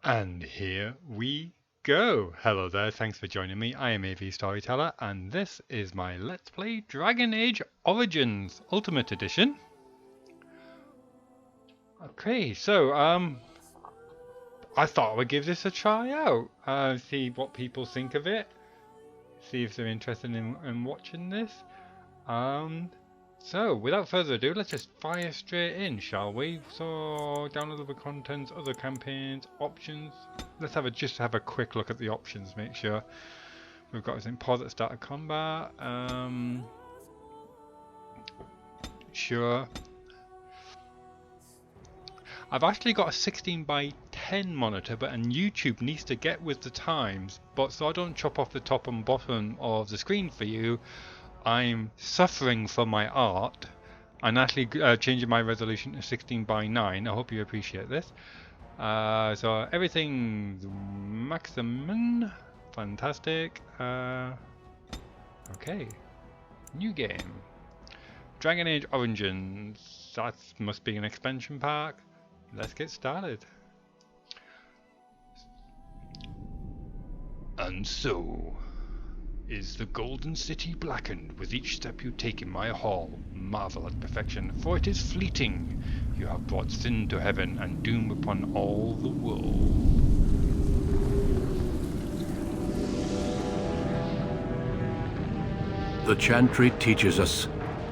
And here we go. Hello there, thanks for joining me. I am AVStoryteller, and this is my Let's Play DragonAge Origins Ultimate Edition. Okay, so I thought I would give this a try out. See what people think of it. See if they're interested in watching this. So, without further ado, let's just fire straight in, shall we? So, downloadable contents, other campaigns, options. Let's just have a quick look at the options, make sure we've got everything. Pause at start of combat. Sure. I've actually got a 16:10 monitor, and YouTube needs to get with the times. But so I don't chop off the top and bottom of the screen for you, I'm suffering for my art and actually changing my resolution to 16:9. I hope you appreciate this. So everything's maximum. Fantastic. Okay. New game. DragonAge Origins. That must be an expansion pack. Let's get started. And so is the golden city blackened with each step you take in my hall. Marvel at perfection, for it is fleeting. You have brought sin to heaven and doom upon all the world. The chantry teaches us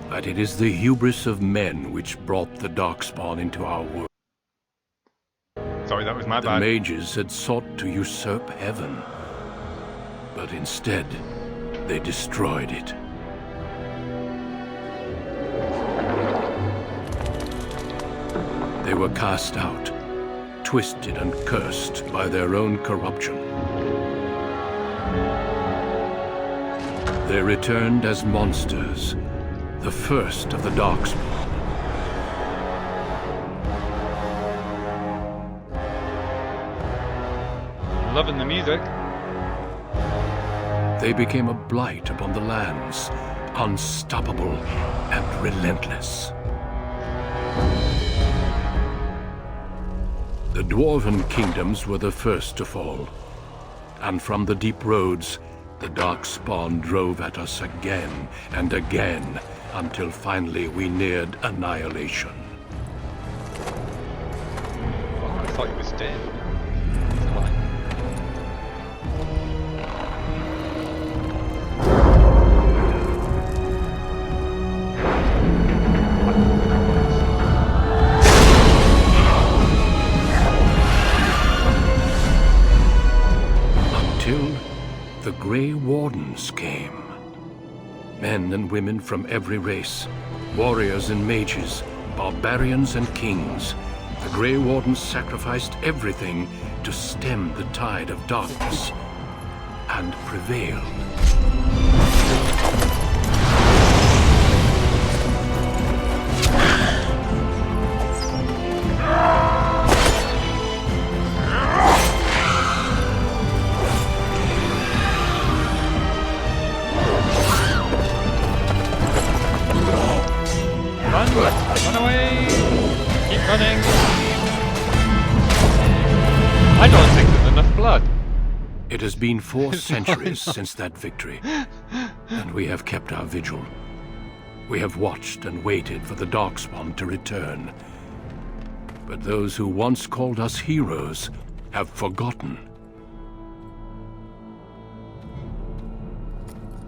that it is the hubris of men which brought the darkspawn into our world. Sorry, that was my The bad. mages had sought to usurp heaven, but instead they destroyed it. They were cast out, twisted and cursed by their own corruption. They returned as monsters, the first of the darkspawn. Loving the music. They became a blight upon the lands, unstoppable and relentless. The dwarven kingdoms were the first to fall, and from the deep roads, the darkspawn drove at us again and again, until finally we neared annihilation. Oh, I thought he was dead. The Grey Wardens came. Men and women from every race, warriors and mages, barbarians and kings. The Grey Wardens sacrificed everything to stem the tide of darkness, and prevailed. Run away! Keep running! I don't think there's enough blood. It has been 4 centuries since that victory, and we have kept our vigil. We have watched and waited for the darkspawn to return. But those who once called us heroes have forgotten.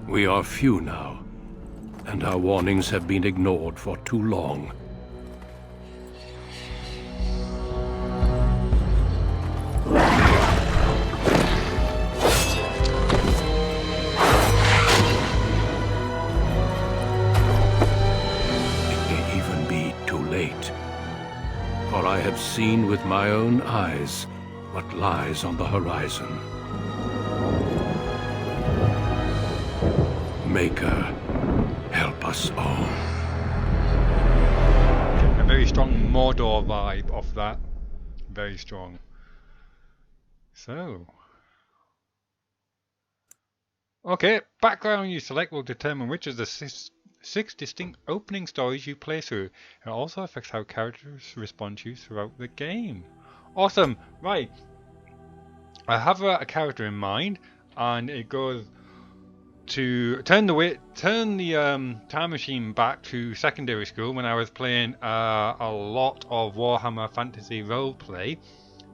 We are few now, and our warnings have been ignored for too long. It may even be too late, for I have seen with my own eyes what lies on the horizon. Maker, help us all. A very strong Mordor vibe off that. Very strong. So. Okay, background you select will determine which of the six distinct opening stories you play through. It also affects how characters respond to you throughout the game. Awesome! Right. I have a character in mind, and it goes to turn the time machine back to secondary school when I was playing a lot of Warhammer Fantasy roleplay.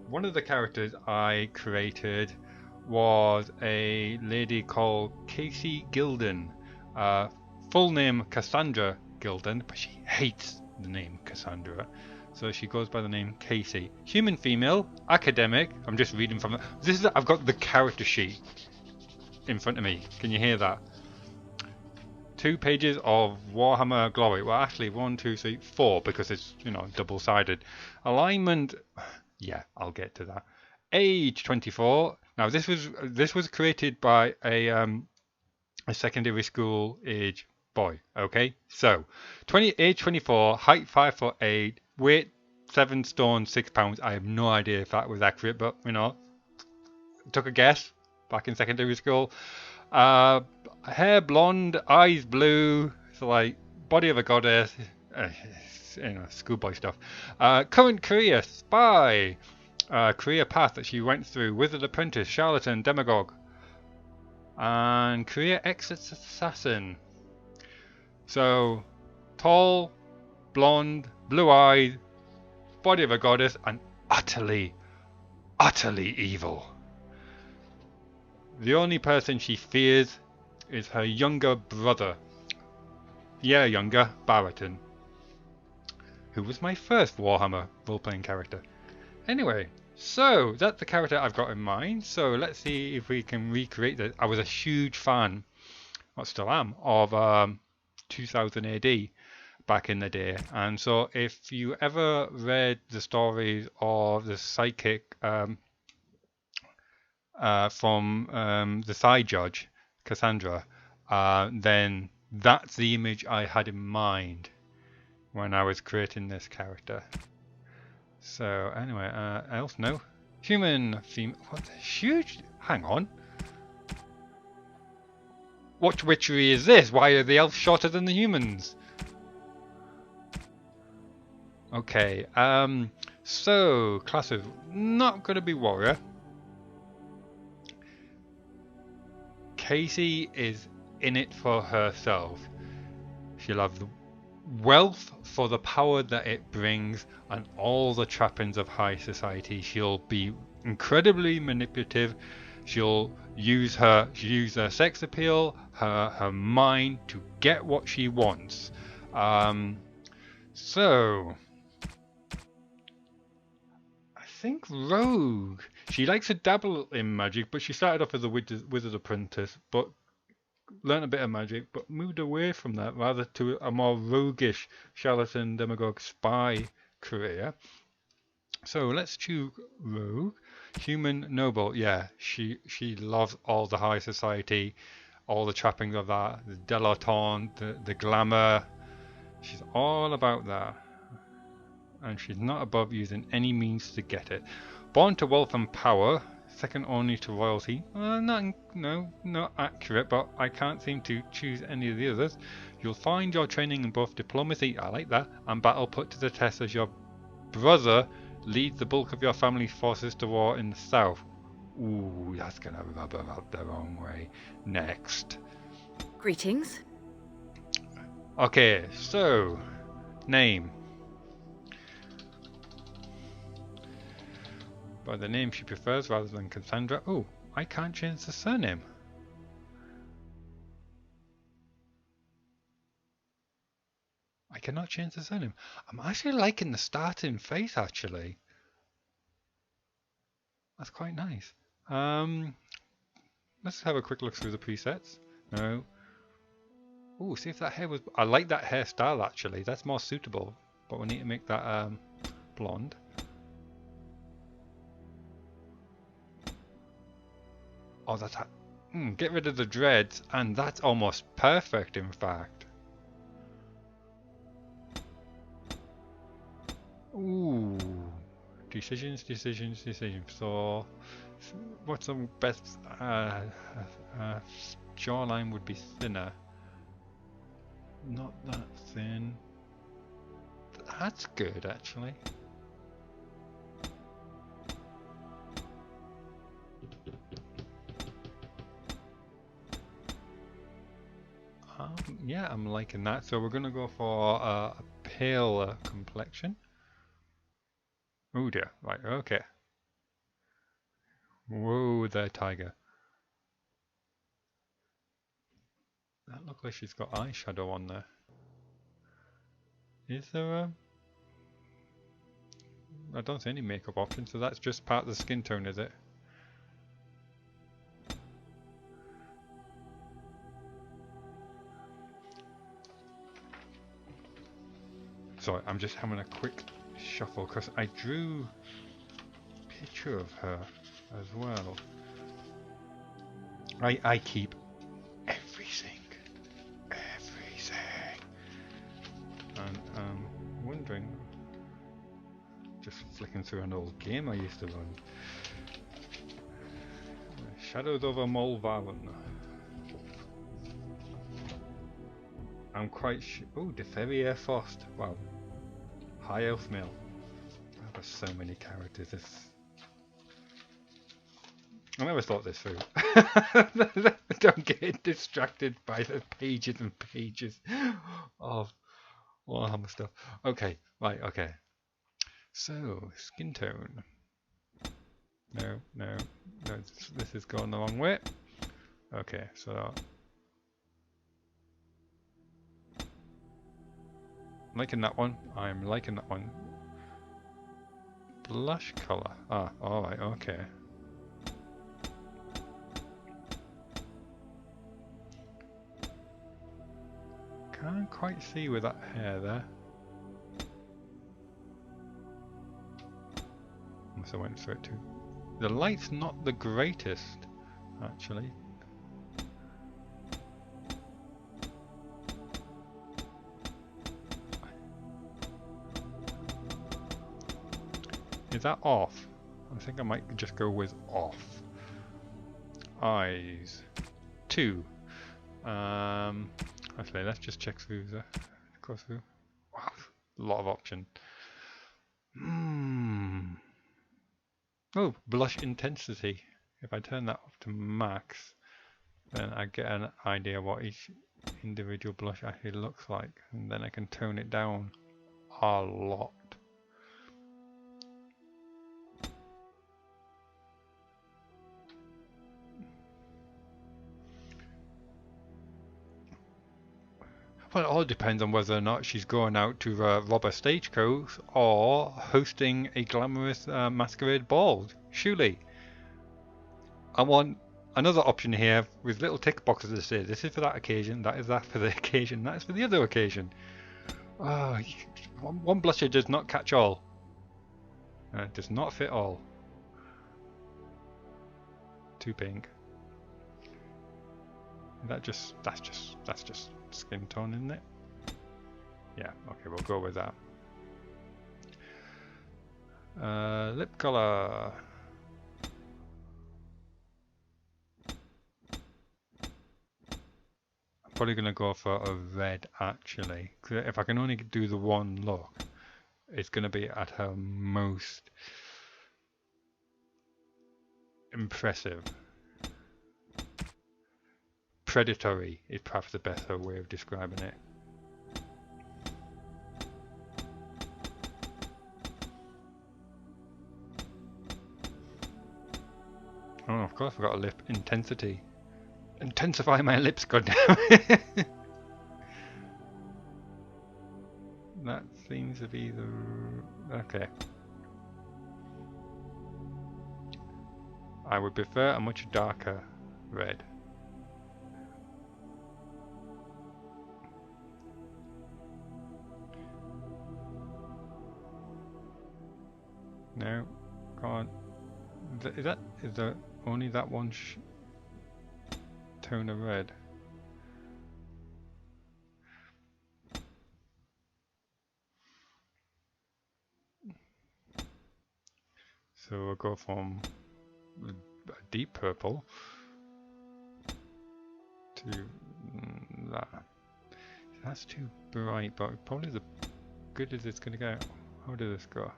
One of the characters I created was a lady called Kassie Gilden. Full name Casandra Gilden, but she hates the name Cassandra, so she goes by the name Kassie. Human female, academic. I'm just reading from this. I've got the character sheet in front of me. Can you hear that? 2 pages of Warhammer Glory. Well, actually 1, 2, 3, 4 because it's double-sided. Alignment. Yeah, I'll get to that. Age 24. Now this was created by a secondary school age boy. Okay, so age 24, height 5'8", weight 7 stone 6 pounds. I have no idea if that was accurate, but took a guess back in secondary school. Hair blonde, eyes blue, so like body of a goddess, schoolboy stuff. Current career, spy. Career path that she went through: wizard apprentice, charlatan, demagogue, and career exit assassin. So tall, blonde, blue eyed, body of a goddess, and utterly evil. The only person she fears is her younger brother. Yeah, younger, Barrington, who was my first Warhammer role-playing character. Anyway, so that's the character I've got in mind. So let's see if we can recreate that. I was a huge fan, I still am, of 2000 AD back in the day. And so if you ever read the stories of the psychic from the Thigh Judge, Casandra, then that's the image I had in mind when I was creating this character. So anyway, else no. Human female. What the huge? Hang on. What witchery is this? Why are the elves shorter than the humans? Okay. So class of not gonna be warrior. Kassie is in it for herself. She'll have the wealth for the power that it brings and all the trappings of high society. She'll be incredibly manipulative. She'll use her sex appeal, her mind to get what she wants. So I think rogue. She likes to dabble in magic, but she started off as a wizard apprentice, but learned a bit of magic, but moved away from that rather to a more roguish charlatan, demagogue, spy career. So let's choose rogue. Human noble. Yeah, she loves all the high society, all the trappings of that, the dilettante, the glamour. She's all about that, and she's not above using any means to get it. Born to wealth and power, second only to royalty. Not accurate, but I can't seem to choose any of the others. You'll find your training in both diplomacy, I like that, and battle put to the test as your brother leads the bulk of your family's forces to war in the south. Ooh, that's gonna rub her out the wrong way. Next. Greetings. Okay, so name. By the name she prefers rather than Casandra. Oh, I can't change the surname. I cannot change the surname. I'm actually liking the starting face, actually. That's quite nice. Let's have a quick look through the presets. No. Oh, see if that hair was... I like that hairstyle, actually. That's more suitable. But we need to make that blonde. Oh, that's... get rid of the dreads, and that's almost perfect, in fact. Ooh. Decisions. So, what's the best... jawline would be thinner. Not that thin. That's good, actually. Yeah, I'm liking that. So we're gonna go for a paler complexion. Oh dear. Right. Okay. Whoa there, tiger. That looks like she's got eyeshadow on there. Is there a... I don't see any makeup option, so that's just part of the skin tone, is it? Sorry, I'm just having a quick shuffle because I drew a picture of her as well. I keep everything. And wondering, just flicking through an old game I used to run. Shadows over Mulvaren. I'm quite sure. Oh, the Ferrier Fost. Wow. High Elf Mill. Oh, there's so many characters. I never thought this through. Don't get distracted by the pages and pages of Warhammer stuff. Okay, right, okay. So, skin tone. No, this is going the wrong way. Okay, so... liking that one. I'm liking that one. Blush colour. Ah, alright, okay. Can't quite see with that hair there. Unless I went through it too. The light's not the greatest, actually. Is that off? I think I might just go with off. Eyes. 2. Actually, let's just check through the... go through. Wow, a lot of option. Oh, blush intensity. If I turn that up to max, then I get an idea what each individual blush actually looks like, and then I can tone it down a lot. Well, it all depends on whether or not she's going out to rob a stagecoach or hosting a glamorous masquerade ball. Surely. I want another option here with little tick boxes that say this is for that occasion, that is that for the occasion, that is for the other occasion. Oh, one blusher does not catch all. It does not fit all. Too pink. That's just skin tone, isn't it? Yeah, okay, we'll go with that. Lip color. I'm probably gonna go for a red actually. 'Cause if I can only do the one look, it's gonna be at her most impressive. Predatory is perhaps the better way of describing it. Oh, of course I've got a lip intensity. Intensify my lips, goddammit. That seems to be the... okay. I would prefer a much darker red. No, can't. Is there only that one tone of red? So we'll go from a deep purple to that. That's too bright, but probably the good as it's going to go. How did this go?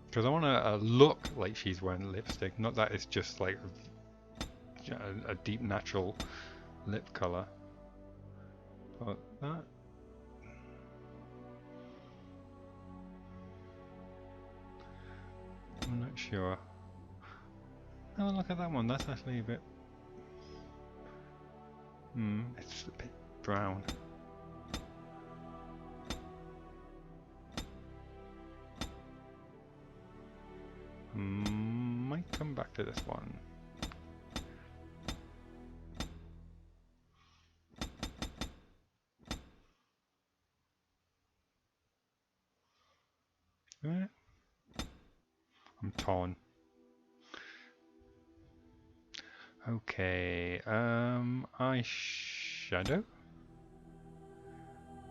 Because I want to look like she's wearing lipstick, not that it's just like a deep natural lip colour. But that. I'm not sure. Oh, look at that one. That's actually a bit. It's a bit brown. Might come back to this one. I'm torn. Okay, eyeshadow?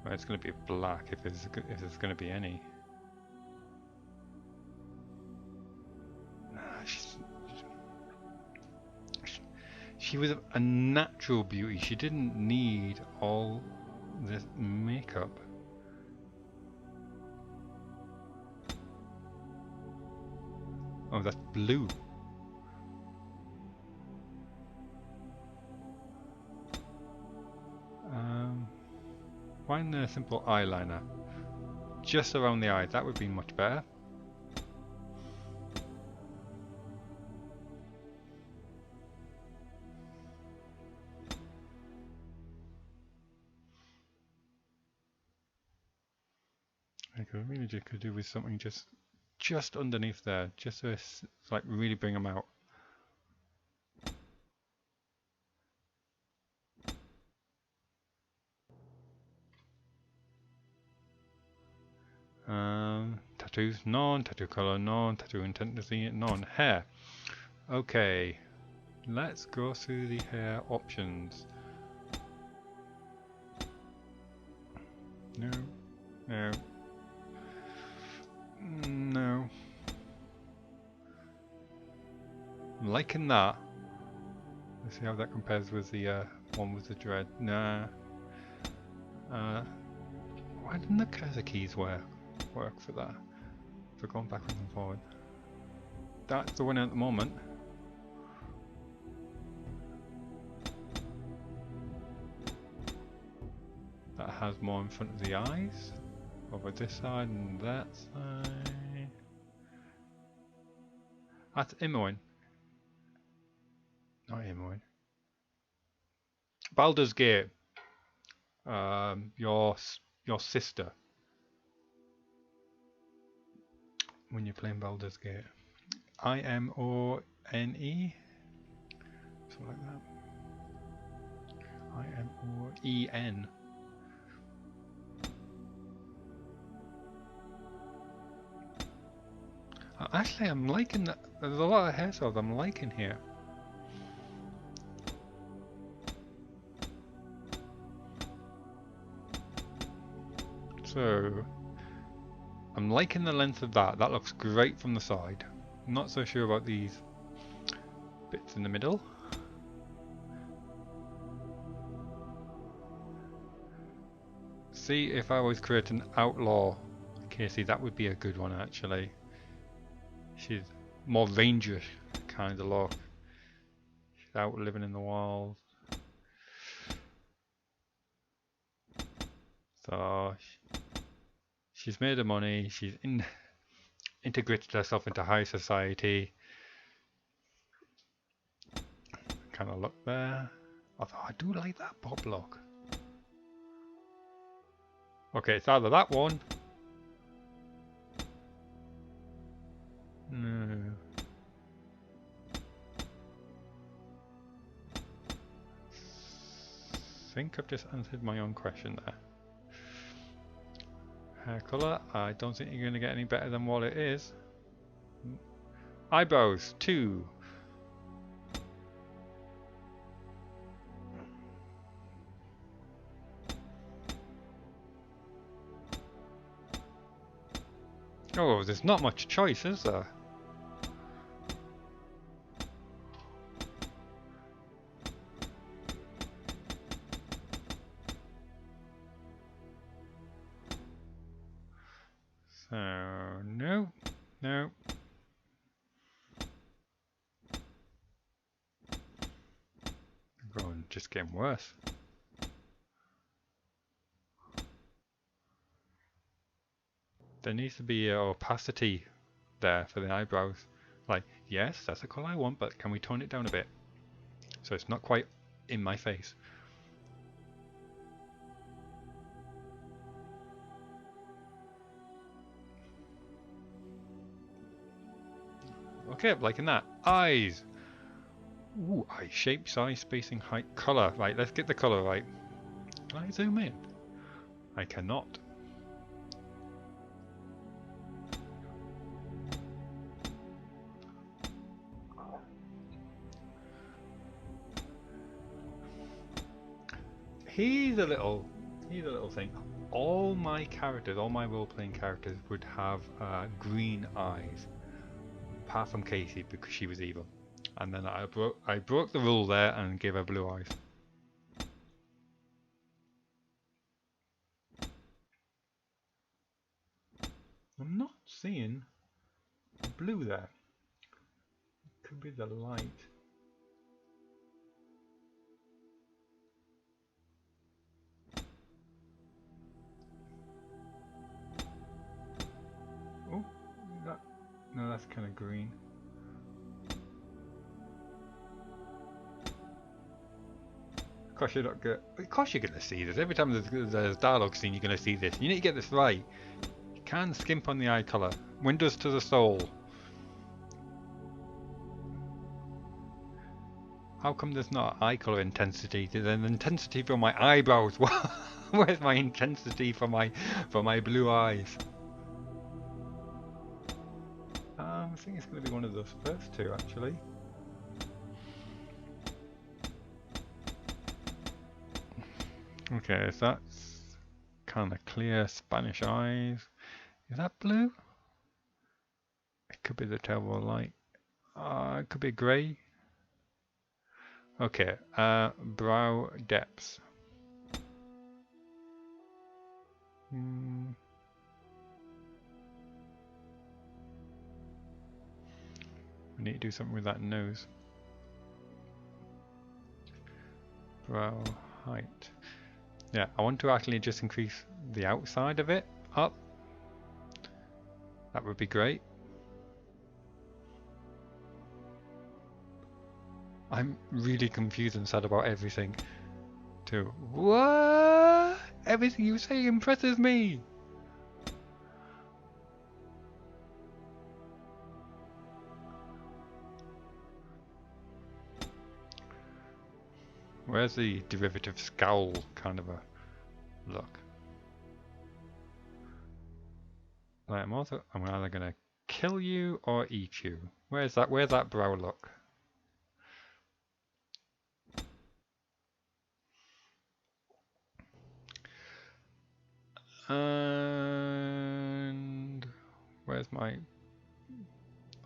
Well, it's going to be black if there's going to be any. She was a natural beauty. She didn't need all this makeup. Oh, that's blue. Why not a simple eyeliner? Just around the eye, that would be much better. I could really just could do with something just underneath there, just to like really bring them out. Tattoos, none. Tattoo color, none. Tattoo intensity, none. Hair. Okay, let's go through the hair options. No, no, no. I'm liking that. Let's see how that compares with the one with the dread. Nah. Why didn't the Kassie keys work for that? For going backwards and forward. That's the winner at the moment. That has more in front of the eyes. Over this side and that side. That's Imoen. Not Imoen. Baldur's Gate. Your sister. When you're playing Baldur's Gate. IMONE. Something like that. IMOEN. Actually, I'm liking that. There's a lot of hairstyles I'm liking here. So, I'm liking the length of that. That looks great from the side. I'm not so sure about these bits in the middle. See, if I was creating outlaw Kassie, that would be a good one actually. She's more Ranger kind of look. She's out living in the walls. So she's made her money. She's integrated herself into high society. Kind of look there. Although I do like that pop look. Okay, it's either that one. No. I think I've just answered my own question there. Hair colour, I don't think you're going to get any better than what it is. Eyebrows, 2. Oh, there's not much choice, is there? So, no, no. just getting worse. There needs to be opacity there for the eyebrows. Like, yes, that's the colour I want, but can we tone it down a bit? So it's not quite in my face. Okay, I'm liking that. Eyes! Ooh, eye shape, size, spacing, height, colour. Right, let's get the colour right. Can I zoom in? I cannot. Here's a little thing. All my characters, all my role-playing characters would have green eyes. Apart from Kassie, because she was evil. And then I broke the rule there and gave her blue eyes. I'm not seeing blue there. It could be the light. Oh, that, no, that's kind of green. Of course you're not good. Of course you're gonna see this. Every time there's dialogue scene, you're gonna see this. You need to get this right. You can't skimp on the eye colour. Windows to the soul. How come there's not eye colour intensity? There's an intensity for my eyebrows. Where's my intensity for my blue eyes? I think it's going to be one of those first two, actually. Okay, so that's kind of clear Spanish eyes. Is that blue? It could be the terrible light. It could be grey. Okay, brow depths. We need to do something with that nose. Brow height. Yeah, I want to actually just increase the outside of it up. That would be great. I'm really confused and sad about everything. Too. What? Everything you say impresses me. Where's the derivative scowl kind of a look? Right, I'm either gonna kill you or eat you. Where's that brow look? And where's my...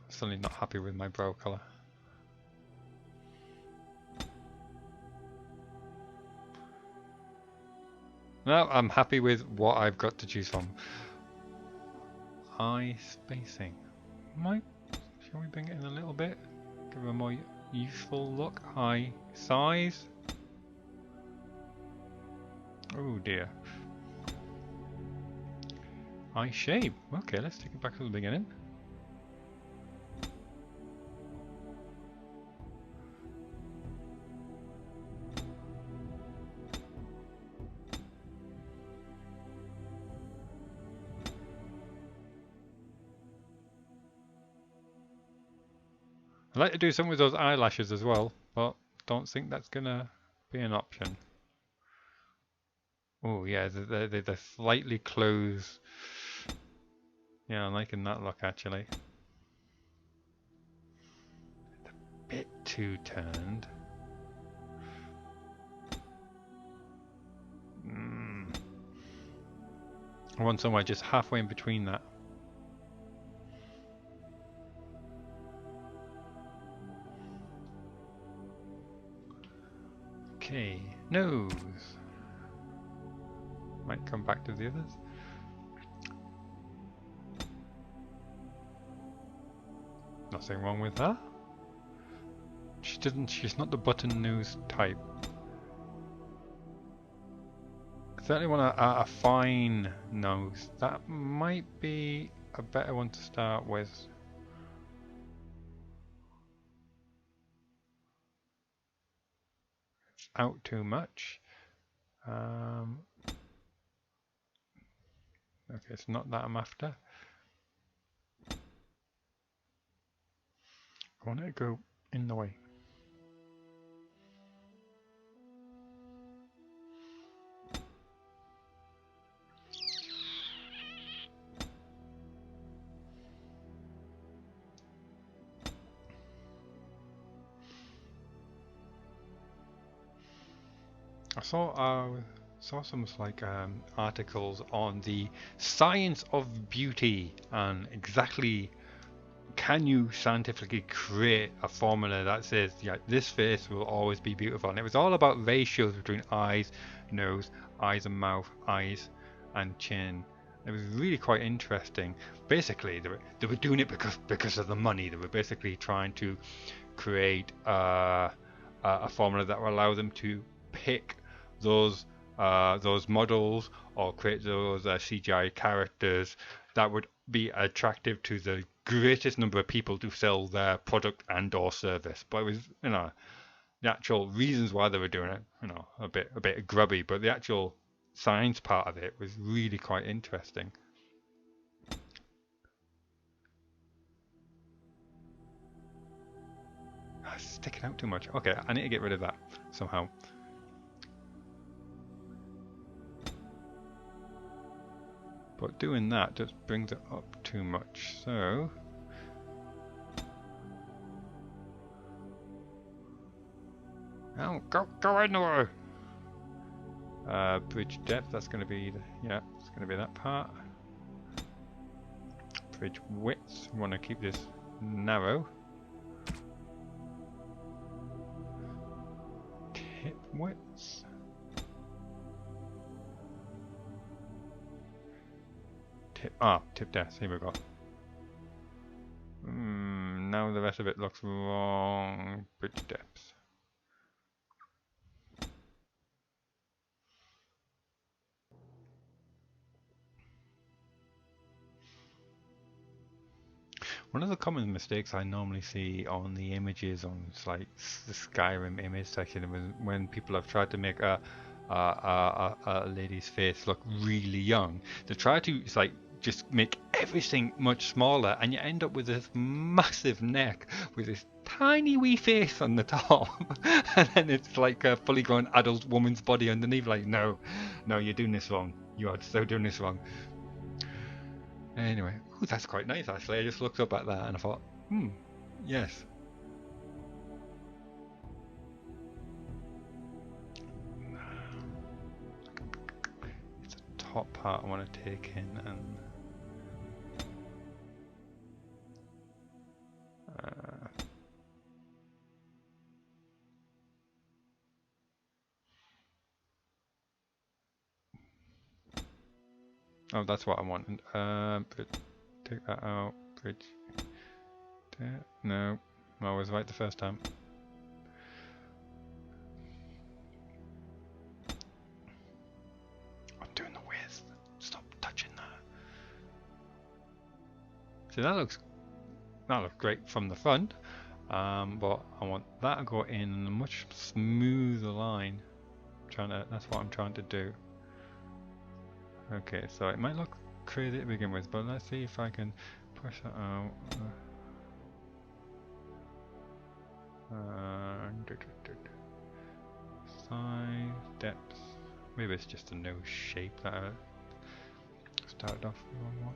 Suddenly not happy with my brow colour. No, I'm happy with what I've got to choose from. Eye spacing. Shall we bring it in a little bit? Give it a more youthful look. Eye size. Oh dear. Eye shape. Okay, let's take it back to the beginning. I'd like to do something with those eyelashes as well, but don't think that's gonna be an option. Oh yeah, they're slightly closed. Yeah, I'm liking that look actually. It's a bit too turned. I want somewhere just halfway in between that. Okay, nose. Might come back to the others. Nothing wrong with that. She's not the button nose type. Certainly want a fine nose. That might be a better one to start with. It's out too much. Okay, it's not that I'm after. I want it to go in the way. I saw some like articles on the science of beauty and exactly can you scientifically create a formula that says yeah, this face will always be beautiful. And it was all about ratios between eyes, nose, eyes and mouth, eyes and chin. It was really quite interesting. Basically, they were doing it because of the money. They were basically trying to create a formula that will allow them to pick those models or create those CGI characters that would be attractive to the greatest number of people to sell their product and or service. But it was, you know, the actual reasons why they were doing it, you know, a bit grubby, but the actual science part of it was really quite interesting. It's sticking out too much. Okay, I need to get rid of that somehow. But doing that just brings it up too much, so oh, go anywhere. Bridge depth, that's going to be it's going to be that part. Bridge width, we want to keep this narrow. Tip width. Tip depth, here we go. Now the rest of it looks wrong. Bridge depth. One of the common mistakes I normally see on the images on like the Skyrim image section when people have tried to make a lady's face look really young, they try to just make everything much smaller, and you end up with this massive neck with this tiny wee face on the top, and then it's like a fully grown adult woman's body underneath. Like, no, you're doing this wrong. You are so doing this wrong. Anyway, ooh, that's quite nice actually. I just looked up at that and I thought, yes. It's the top part I want to take in and oh, that's what I want. But take that out. Bridge. No, I was right the first time. I'm doing the width. Stop touching that. See, that looks great from the front, but I want that to go in a much smoother line. That's what I'm trying to do. Okay, so it might look crazy to begin with, but let's see if I can push that out. Size, depth. Maybe it's just a nose shape that I started off with on one.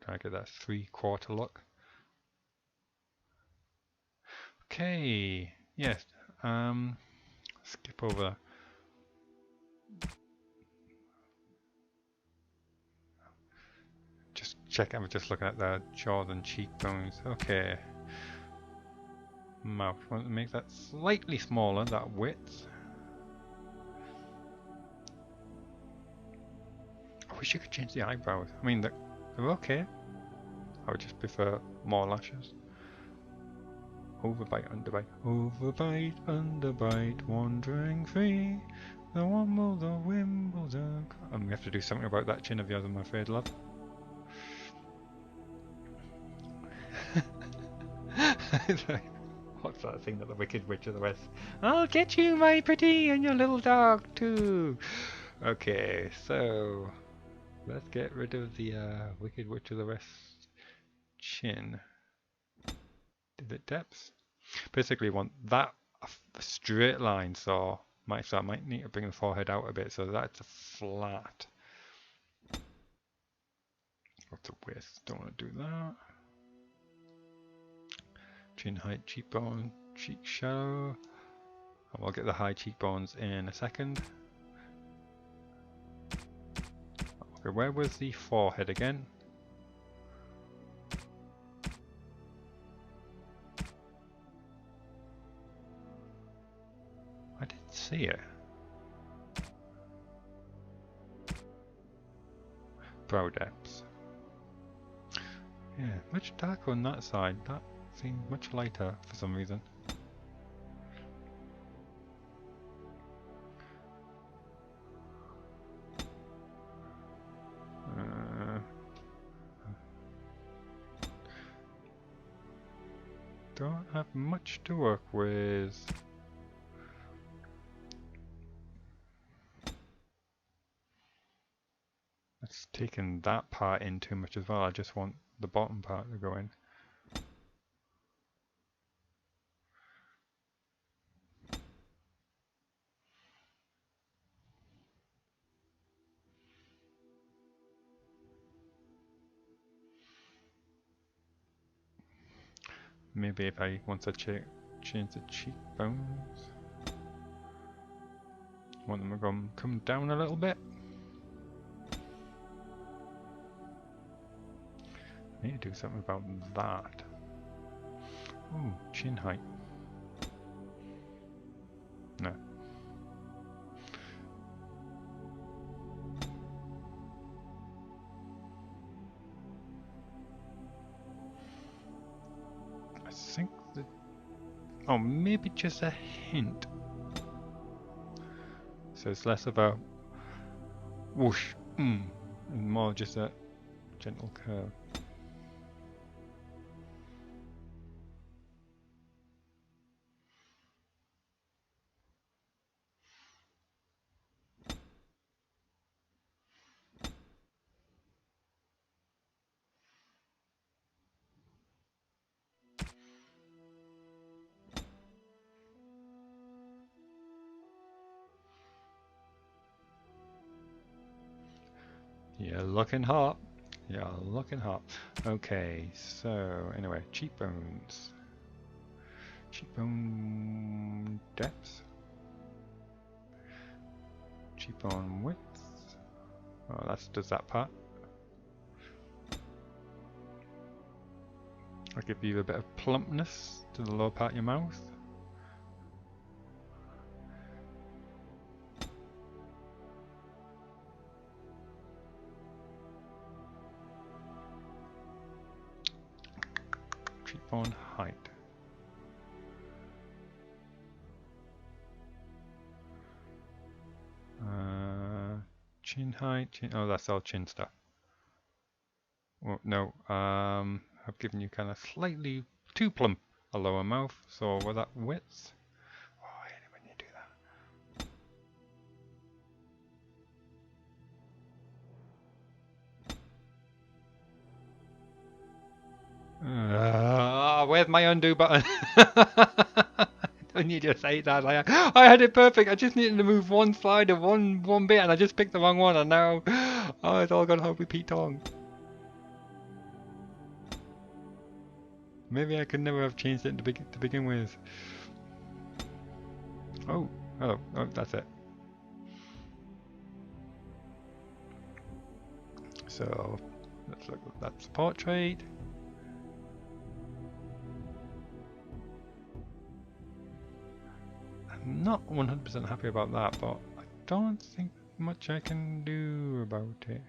Try to get that 3/4 look. Okay, yes. Skip over. Just check. I'm just looking at the jaws and cheekbones. Okay. Mouth. Want to make that slightly smaller. That width. I wish you could change the eyebrows. I mean, they're okay. I would just prefer more lashes. Overbite, underbite, overbite, underbite, wandering free. The womble, the wimble, the... And we have to do something about that chin of yours, I'm afraid, love. What's that thing that the Wicked Witch of the West? I'll get you, my pretty, and your little dog too. Okay, so let's get rid of the Wicked Witch of the West chin. Is it depth? Basically, want that straight line, so I might need to bring the forehead out a bit, so that's a flat. What's the width? Don't want to do that. Chin height, cheekbone, cheek shadow. And we'll get the high cheekbones in a second. Okay, where was the forehead again? I didn't see it. Brow depths. Yeah, much darker on that side. That seemed much lighter for some reason. Don't have much to work with. It's taken that part in too much as well. I just want the bottom part to go in. Maybe if I want to change the cheekbones, want them to come down a little bit. Need to do something about that. Ooh, chin height. No. I think that... Oh, maybe just a hint. So it's less of a whoosh, and more just a gentle curve. You're looking hot. You're looking hot. Okay, so anyway, cheekbones. Cheekbone depth. Cheekbone width. Oh, that does that part. I'll give you a bit of plumpness to the lower part of your mouth. Cheekbone height. Chin height. Oh, that's all chin stuff. Oh, no, I've given you kind of slightly too plump a lower mouth. So with that width. Oh, I hate it when you do that. Where's my undo button? And you just hate that. Like, I had it perfect. I just needed to move one slider, one bit, and I just picked the wrong one. And now, oh, it's all gone home repeat on. Maybe I could never have changed it to begin with. Oh, oh, that's it. So let's look at that's the portrait. I'm not 100% happy about that, but I don't think much I can do about it.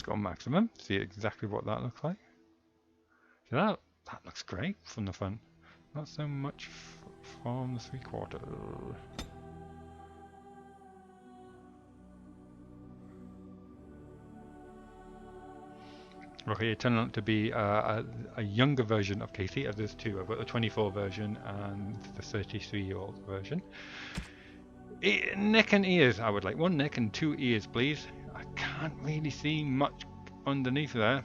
Let's go maximum, see exactly what that looks like. So that looks great from the front. Not so much from the 3/4. Okay, it turned out to be a younger version of Kassie, as there's two. I've got the 24 version and the 33-year-old version. Neck and ears. I would like one neck and 2 ears, please. I can't really see much underneath there.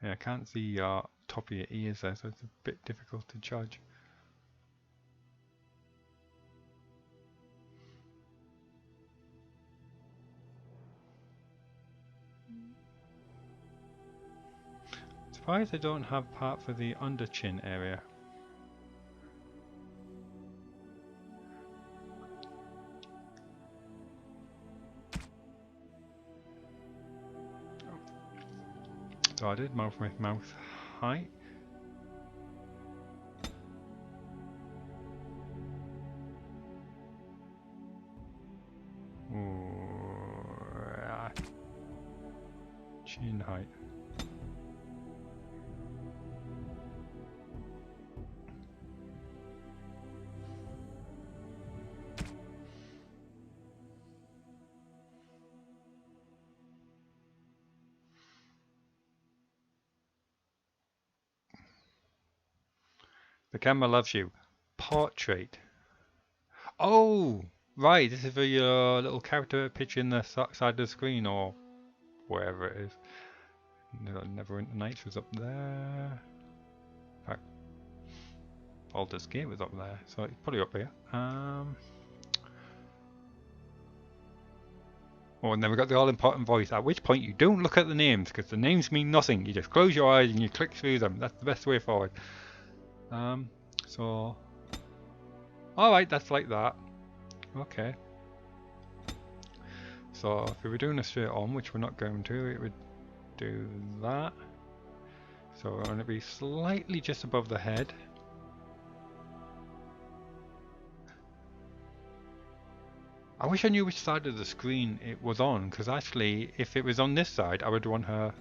Yeah, I can't see top of your ears there, so it's a bit difficult to judge. Surprised I don't have part for the under chin area. So I did mouth with mouth height. Chin height. The camera loves you. Portrait. Oh, right. This is for your little character picture in the side of the screen, or wherever it is. Neverwinter Nights was up there. In fact, Baldur's Gate was up there, so it's probably up here. Oh, and then we got the all-important voice, at which point you don't look at the names, because the names mean nothing. You just close your eyes and you click through them. That's the best way forward. So... Alright, that's like that. Okay. So, if we were doing a straight on, which we're not going to, it would do that. So we're going to be slightly just above the head. I wish I knew which side of the screen it was on, because actually if it was on this side I would want her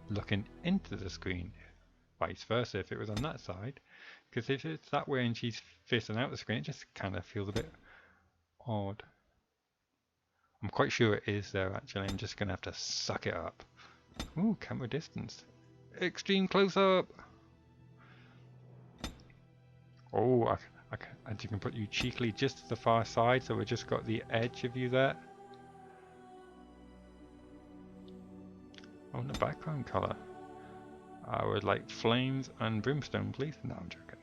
looking into the screen. Vice versa if it was on that side, because if it's that way and she's facing out the screen it just kind of feels a bit odd. I'm quite sure it is there actually, I'm just going to have to suck it up. Ooh, camera distance. Extreme close up! Oh, and you can put you cheekily just to the far side, so we've just got the edge of you there. Oh, the background colour. I would like flames and brimstone, please. No, I'm joking.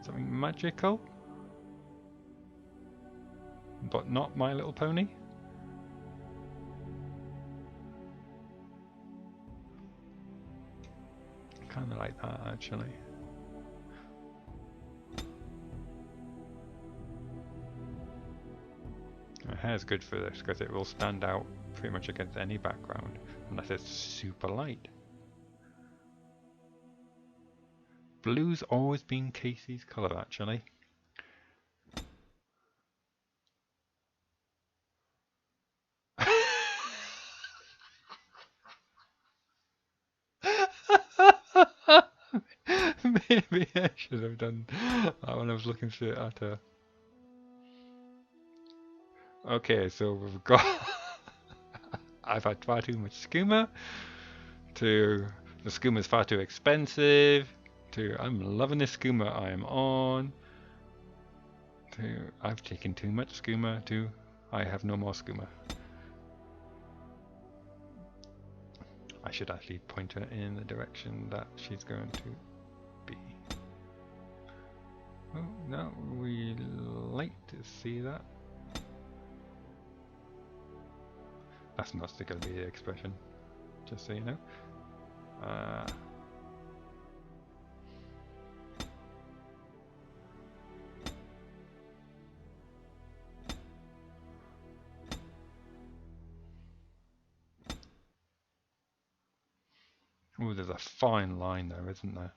Something magical, but not My Little Pony. Kind of like that, actually. My hair's good for this because it will stand out pretty much against any background, unless it's super light. Blue's always been Kassie's colour, actually. Maybe I should have done that when I was looking straight at her. Okay, so we've got... I've had far too much skooma, to the skooma's far too expensive, to I'm loving this skooma I am on, to I've taken too much skooma, to I have no more skooma. I should actually point her in the direction that she's going to be. Oh, no, we like to see that. That's not going to be the expression, just so you know. Oh, there's a fine line there, isn't there?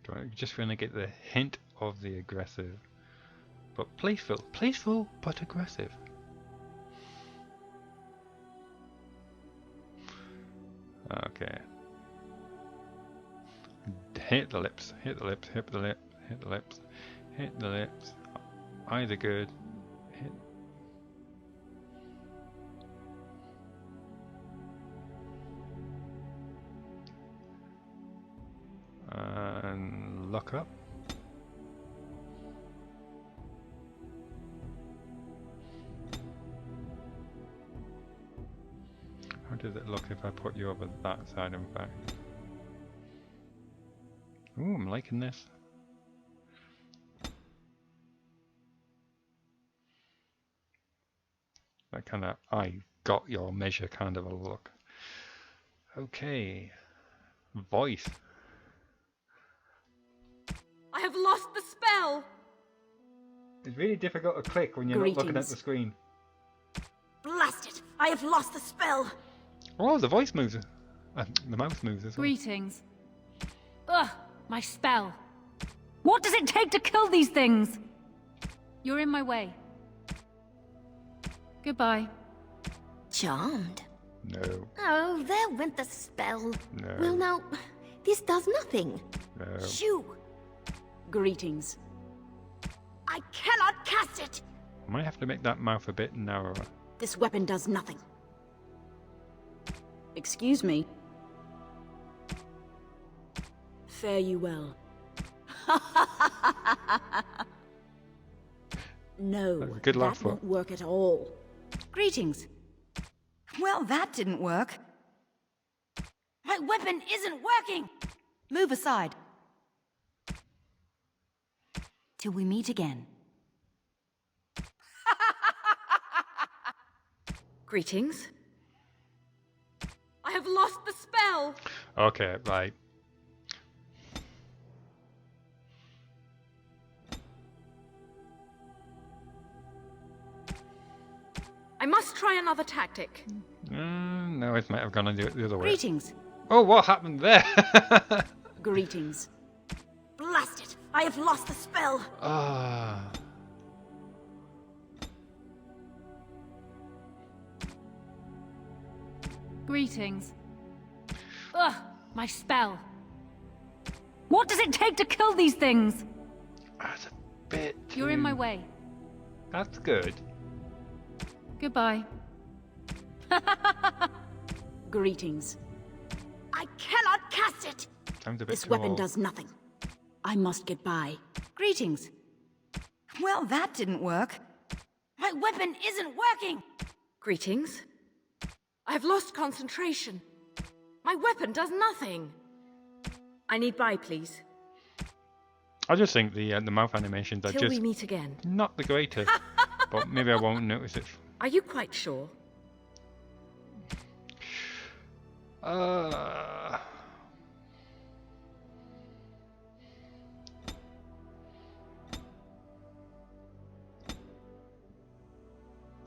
Right, just want to get the hint of the aggressive, but playful but aggressive. Okay. Hit the lips, hit the lips, hit the lip, hit the lips, hit the lips. Eyes are good. Hit. And look up. How does it look if I put you over that side, in fact? Ooh, I'm liking this. That kind of, I got your measure kind of a look. Okay. Voice. I have lost the spell! It's really difficult to click when you're not looking at the screen. Blast it! I have lost the spell! Oh, the voice moves. The mouse moves as well. Greetings. Ugh, my spell. What does it take to kill these things? You're in my way. Goodbye. Charmed. No. Oh, there went the spell. No. Well now, this does nothing. No. Shoo! Greetings. I cannot cast it! Might have to make that mouth a bit narrower. This weapon does nothing. Excuse me. Fare you well. No, That's a good laugh, that won't work at all. Greetings. Well, that didn't work. My weapon isn't working! Move aside. Till we meet again. Greetings. I have lost the spell! Okay, right. I must try another tactic. No, it might have gone the other way. Greetings. Oh, what happened there? Greetings. Blast it! I have lost the spell! Ah. Greetings. Ugh, my spell. What does it take to kill these things? That's a bit You're in my too- way. That's good. Goodbye. Greetings. I cannot cast it! Sounds a bit This too weapon old. does nothing. I must get by. Greetings. Well, that didn't work. My weapon isn't working! Greetings. I've lost concentration. My weapon does nothing. I need buy, please. I just think the mouth animations are Till just we meet again. not the greatest. But maybe I won't notice it. Are you quite sure?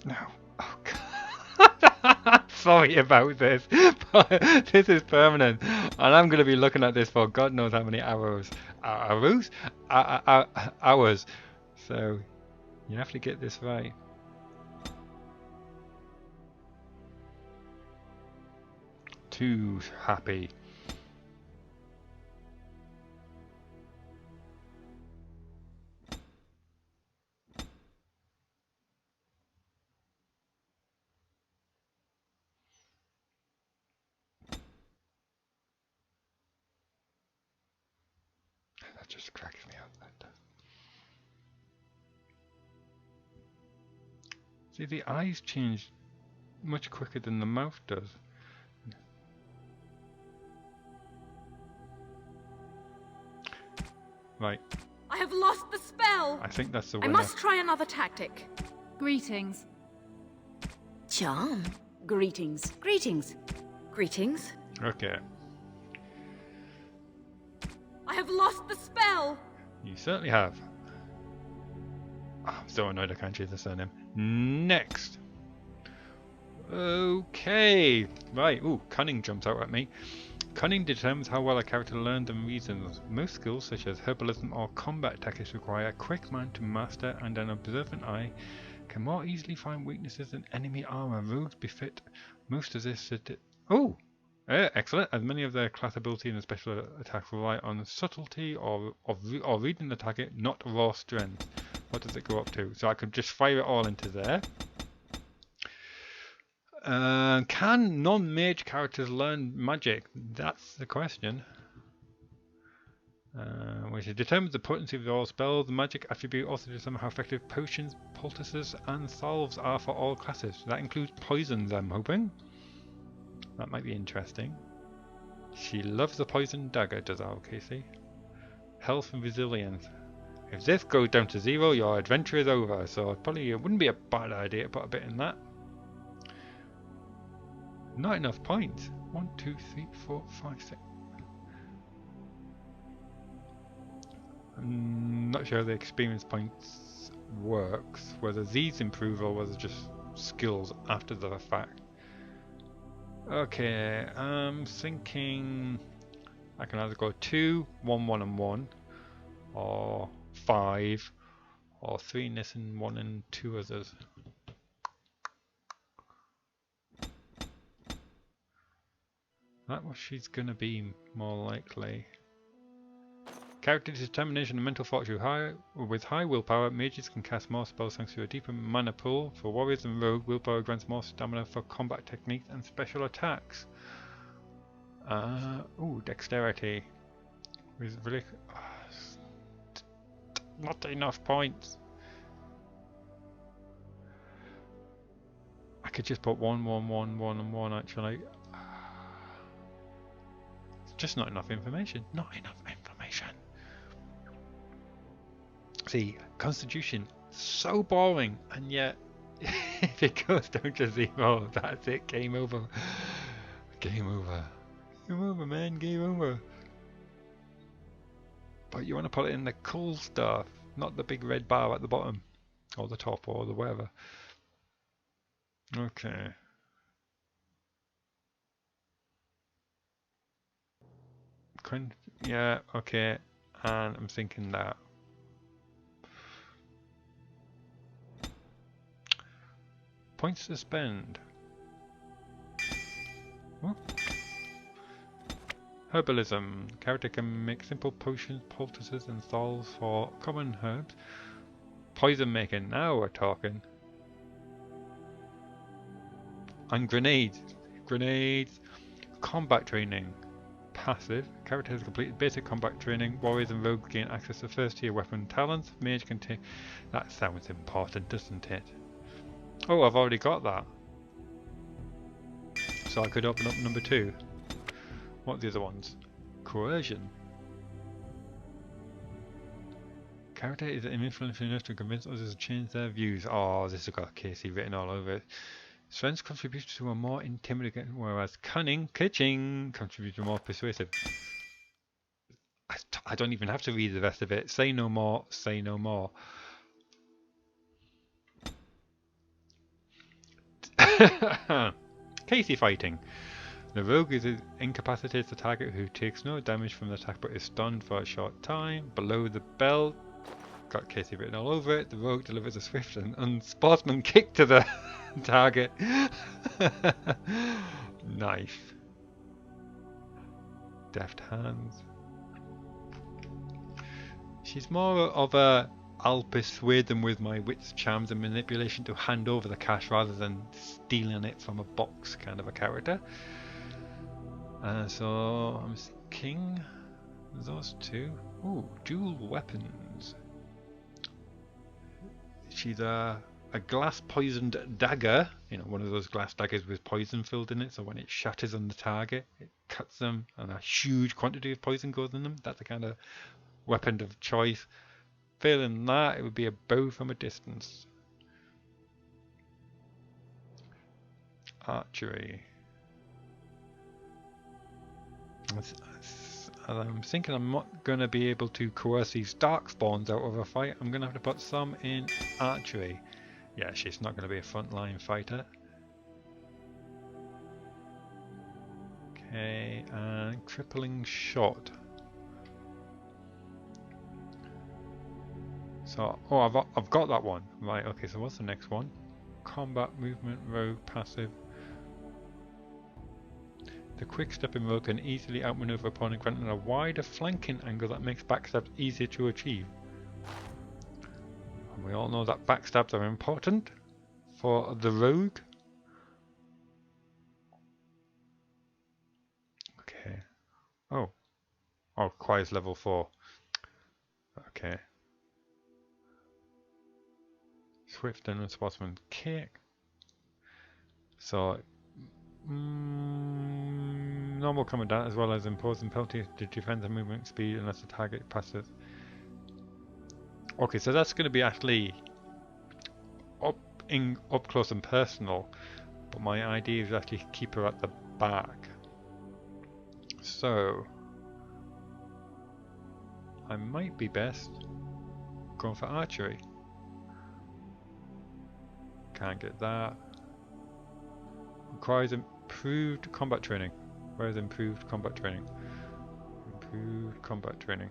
No. Oh, God. Sorry about this, but this is permanent, and I'm going to be looking at this for God knows how many hours. Hours. So you have to get this right. Too happy. That just cracks me up. That does. See, the eyes change much quicker than the mouth does. Right, I have lost the spell! I think that's the I winner. must try another tactic. Greetings. Charm. Greetings. Greetings. Greetings. Okay. I have lost the spell! You certainly have. Oh, I'm so annoyed I can't choose the surname. Next. Okay. Right. Ooh, cunning jumps out at me. Cunning determines how well a character learns and reasons. Most skills, such as herbalism or combat tactics, require a quick mind to master, and an observant eye can more easily find weaknesses in enemy armor. Rogues befit most of this. Oh! Excellent, as many of their class ability and special attacks rely on subtlety or reading the target, not raw strength. What does it go up to? So I could just fire it all into there. Can non-mage characters learn magic? That's the question. Which determines the potency of all spells. The magic attribute also determines how effective potions, poultices, and salves are for all classes. That includes poisons, I'm hoping. That might be interesting. She loves the poison dagger, does our Kassie. Health and resilience. If this goes down to 0, your adventure is over. So probably it wouldn't be a bad idea to put a bit in that. Not enough points. 1, 2, 3, 4, 5, 6. I'm not sure how the experience points works. Whether these improve or whether just skills after the fact. Okay, I'm thinking I can either go 2, 1, 1, and 1, or 5, or 3 in this and 1 and 2 others. That was she's gonna be more likely. Character determination and mental fortitude. With high willpower, mages can cast more spells thanks to a deeper mana pool. For warriors and rogue, willpower grants more stamina for combat techniques and special attacks. Ooh, dexterity. With really not enough points. I could just put 1, 1, 1, 1, and 1 actually. It's just not enough information. Not enough information. See, Constitution, so boring, and yet if it goes down to 0, that's it, game over. Game over. Game over, man, game over. But you want to put it in the cool stuff, not the big red bar at the bottom, or the top, or the wherever. Okay. Yeah, okay, and I'm thinking that. Points to spend. What? Herbalism. Character can make simple potions, poultices, and salves for common herbs. Poison making. Now we're talking. And grenades. Grenades. Combat training. Passive. Character has completed basic combat training. Warriors and rogues gain access to first tier weapon talents. Mage can take. That sounds important, doesn't it? Oh, I've already got that. So I could open up number 2. What are the other ones? Coercion. Character is influential enough to convince others to change their views. Oh, this has got Kassie written all over it. Strength contributes to a more intimidating, whereas cunning, kitching, contributes to a more persuasive. I don't even have to read the rest of it. Say no more, say no more. Kassie fighting. The rogue incapacitates the target who takes no damage from the attack but is stunned for a short time. Below the belt, got Kassie written all over it. The rogue delivers a swift and unsportsman kick to the target. Knife. Deft hands. She's more of a I'll persuade them with my wits, charms and manipulation to hand over the cash rather than stealing it from a box kind of a character. So I'm thinking those two. Ooh, dual weapons. She's a glass poisoned dagger, you know, one of those glass daggers with poison filled in it, so when it shatters on the target it cuts them and a huge quantity of poison goes in them. That's the kind of weapon of choice. Failing that, it would be a bow from a distance. Archery. And I'm thinking I'm not going to be able to coerce these dark spawns out of a fight. I'm going to have to put some in archery. Yeah, she's not going to be a frontline fighter. Okay, and crippling shot. So, oh, I've got that one. Right, okay, so what's the next one? Combat, movement, rogue, passive. The quick step in rogue can easily outmaneuver opponent, granting a wider flanking angle that makes backstabs easier to achieve. And we all know that backstabs are important for the rogue. Okay. Oh, requires level 4. Okay. Swift and sportsman kick. So, normal combat down as well as imposing penalty to defensive movement speed unless the target passes. Okay, so that's going to be actually up close and personal, but my idea is actually keep her at the back. So, I might be best going for archery. Can't get that. Requires improved combat training. Where is improved combat training? Improved combat training.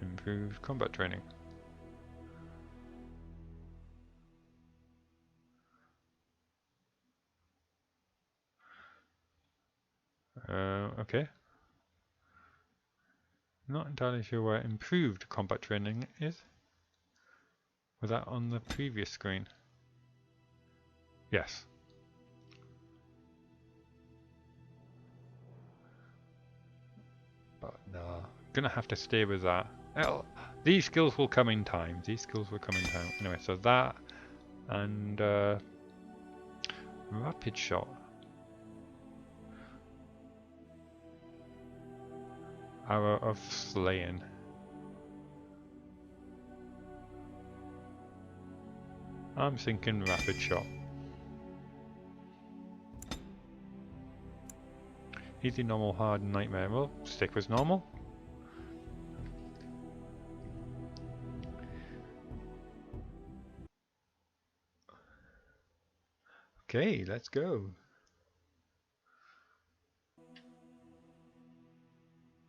Improved combat training. Okay. Not entirely sure where improved combat training is. Was that on the previous screen? Yes. But no, gonna have to stay with that. These skills will come in time. These skills will come in time. Anyway, so that and rapid shot. Arrow of slaying. I'm thinking rapid shot. Easy, normal, hard, nightmare. Well, stick with normal. Okay, let's go.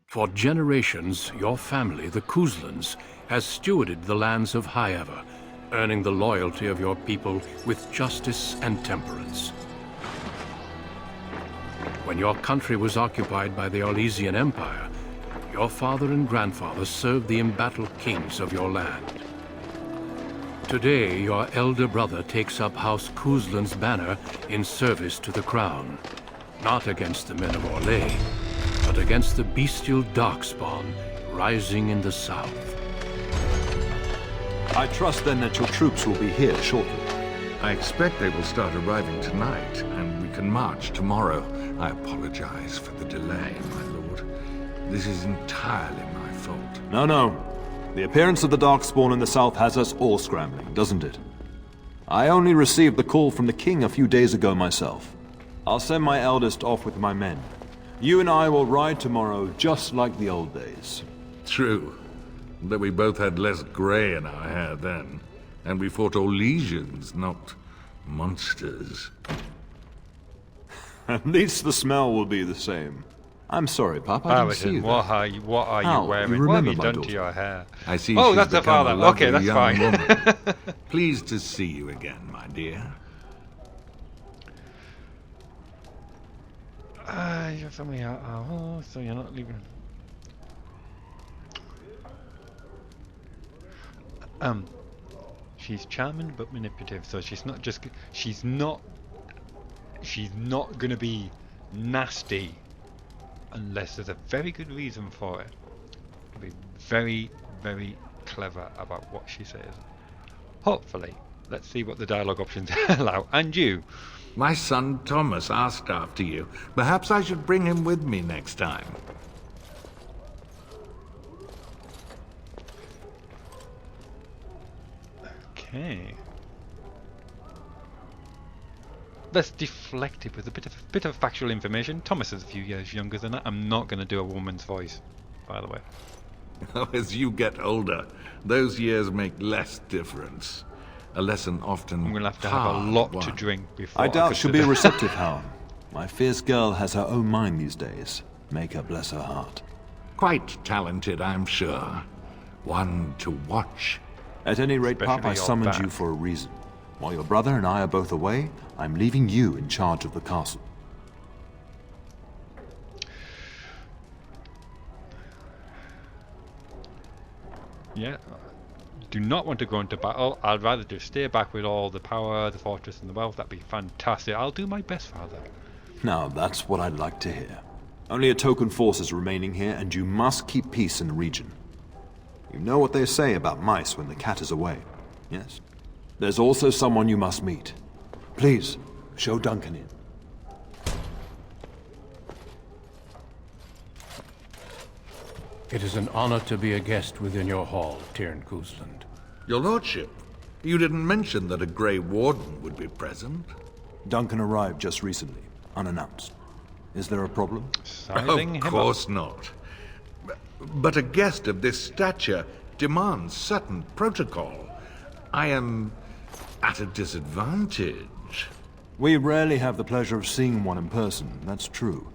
For generations, your family, the Kuzlans, has stewarded the lands of Highever, earning the loyalty of your people with justice and temperance. When your country was occupied by the Orlesian Empire, your father and grandfather served the embattled kings of your land. Today, your elder brother takes up House Kuzlan's banner in service to the crown, not against the men of Orlais, but against the bestial darkspawn rising in the south. I trust then that your troops will be here shortly. I expect they will start arriving tonight, and we can march tomorrow. I apologize for the delay, my lord. This is entirely my fault. No. The appearance of the Darkspawn in the south has us all scrambling, doesn't it? I only received the call from the king a few days ago myself. I'll send my eldest off with my men. You and I will ride tomorrow just like the old days. True. But we both had less grey in our hair then. And we fought Orlesians, not monsters. At least the smell will be the same. I'm sorry, Papa. I didn't see you. What are you wearing? What have you done to your hair? I see oh, she's that's the become father. a lovely Okay, that's young fine. woman. Pleased to see you again, my dear. You're family so you're not leaving. She's charming but manipulative, so she's not just she's not gonna be nasty unless there's a very good reason for it. Be very, very clever about what she says. Hopefully. Let's see what the dialogue options allow. And you. My son Thomas asked after you. Perhaps I should bring him with me next time. Okay. let's deflect it with a bit of factual information. Thomas is a few years younger than that. I'm not going to do a woman's voice, by the way. As you get older, those years make less difference. A lesson often I'm going to have a lot to drink before I doubt she'll be consider- receptive, Howard. My fierce girl has her own mind these days. Make her bless her heart. Quite talented, I'm sure. One to watch. At any rate, Pop, I Especially your summoned back. you for a reason. While your brother and I are both away, I'm leaving you in charge of the castle. Yeah. Do not want to go into battle. I'd rather just stay back with all the power, the fortress, and the wealth. That'd be fantastic. I'll do my best, Father. Now, that's what I'd like to hear. Only a token force is remaining here, and you must keep peace in the region. You know what they say about mice when the cat is away, yes? There's also someone you must meet. Please, show Duncan in. It is an honor to be a guest within your hall, Tyrn Cousland. Your lordship, you didn't mention that a Grey Warden would be present. Duncan arrived just recently, unannounced. Is there a problem? Sizing Of him course not. But a guest of this stature demands certain protocol. I am at a disadvantage. We rarely have the pleasure of seeing one in person, that's true.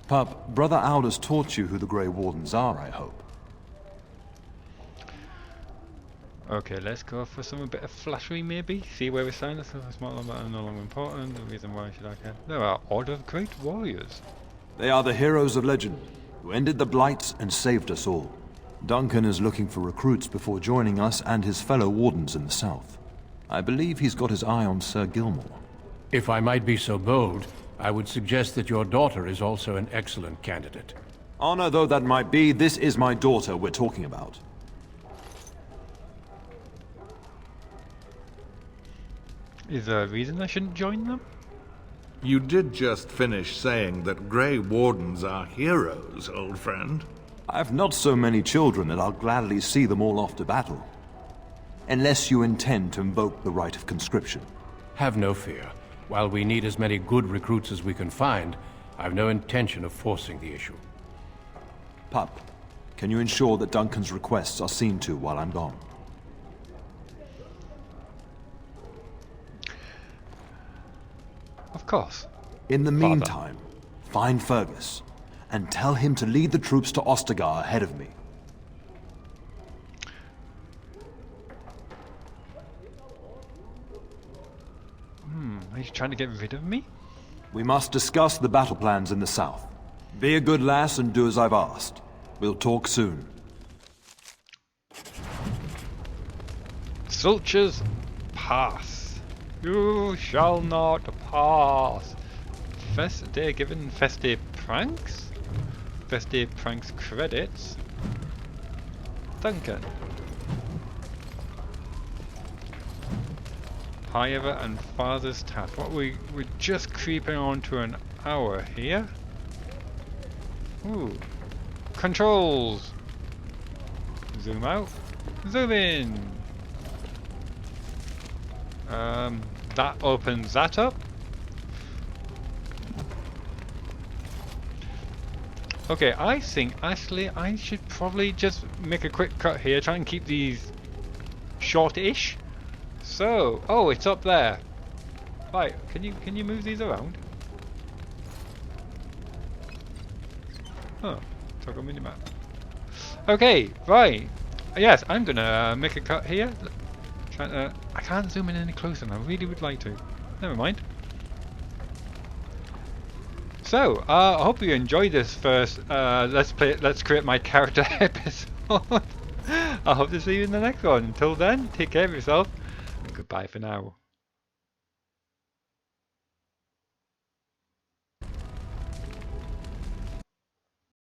Pup, Brother Aldous taught you who the Grey Wardens are, I hope. Okay, let's go for some bit of flattery, maybe. See where we stand. This is small number and no longer important. The reason why should I care? There are Order of Great Warriors. They are the heroes of legend, who ended the Blights and saved us all. Duncan is looking for recruits before joining us and his fellow Wardens in the south. I believe he's got his eye on Sir Gilmore. If I might be so bold, I would suggest that your daughter is also an excellent candidate. Honor though that might be, this is my daughter we're talking about. Is there a reason I shouldn't join them? You did just finish saying that Grey Wardens are heroes, old friend. I've not so many children that I'll gladly see them all off to battle. Unless you intend to invoke the right of conscription. Have no fear. While we need as many good recruits as we can find, I've no intention of forcing the issue. Pup, can you ensure that Duncan's requests are seen to while I'm gone? Of course. In the Father. meantime, find Fergus, and tell him to lead the troops to Ostagar ahead of me. Are you trying to get rid of me? We must discuss the battle plans in the south. Be a good lass and do as I've asked. We'll talk soon. Sulchers, pass. You shall not pass. They're given festive pranks? Festive pranks credits. Duncan. Higher and Father's task. What we're just creeping on to an hour here. Ooh. Controls. Zoom out. Zoom in. That opens that up. Okay, I think actually I should probably just make a quick cut here, try and keep these short-ish. So, oh, it's up there. Right, can you move these around? Oh, toggle minimap. Okay, right. Yes, I'm gonna make a cut here. I can't zoom in any closer, and I really would like to. Never mind. So, I hope you enjoyed this first Let's Create My Character episode. I hope to see you in the next one. Until then, take care of yourself, and goodbye for now.